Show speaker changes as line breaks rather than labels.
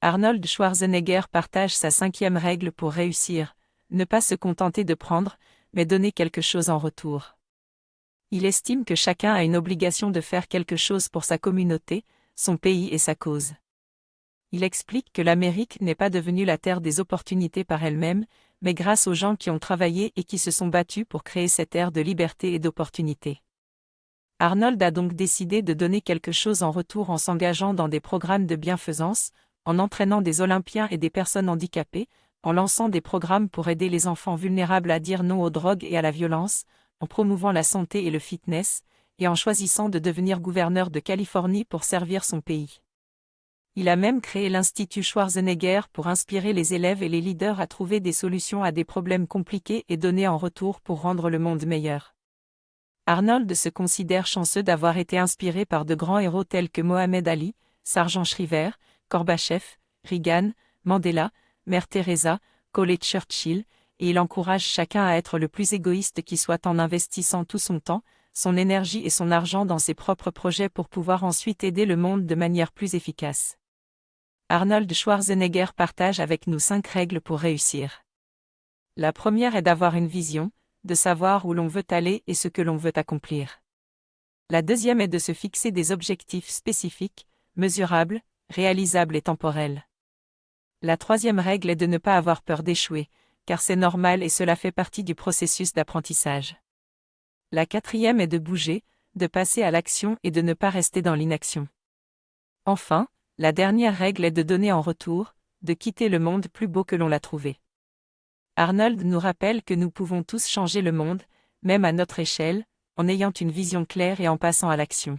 Arnold Schwarzenegger partage sa 5e règle pour réussir, ne pas se contenter de prendre, mais donner quelque chose en retour. Il estime que chacun a une obligation de faire quelque chose pour sa communauté, son pays et sa cause. Il explique que l'Amérique n'est pas devenue la terre des opportunités par elle-même, mais grâce aux gens qui ont travaillé et qui se sont battus pour créer cette ère de liberté et d'opportunité. Arnold a donc décidé de donner quelque chose en retour en s'engageant dans des programmes de bienfaisance, en entraînant des Olympiens et des personnes handicapées, en lançant des programmes pour aider les enfants vulnérables à dire non aux drogues et à la violence, en promouvant la santé et le fitness, et en choisissant de devenir gouverneur de Californie pour servir son pays. Il a même créé l'Institut Schwarzenegger pour inspirer les élèves et les leaders à trouver des solutions à des problèmes compliqués et donner en retour pour rendre le monde meilleur. Arnold se considère chanceux d'avoir été inspiré par de grands héros tels que Mohamed Ali, Sargent Shriver, Gorbatchev, Reagan, Mandela, Mère Teresa, Colette Churchill, et il encourage chacun à être le plus égoïste qui soit en investissant tout son temps, son énergie et son argent dans ses propres projets pour pouvoir ensuite aider le monde de manière plus efficace. Arnold Schwarzenegger partage avec nous 5 règles pour réussir. La première est d'avoir une vision, de savoir où l'on veut aller et ce que l'on veut accomplir. La deuxième est de se fixer des objectifs spécifiques, mesurables, réalisables et temporels. La troisième règle est de ne pas avoir peur d'échouer, car c'est normal et cela fait partie du processus d'apprentissage. La quatrième est de bouger, de passer à l'action et de ne pas rester dans l'inaction. Enfin, la dernière règle est de donner en retour, de quitter le monde plus beau que l'on l'a trouvé. Arnold nous rappelle que nous pouvons tous changer le monde, même à notre échelle, en ayant une vision claire et en passant à l'action.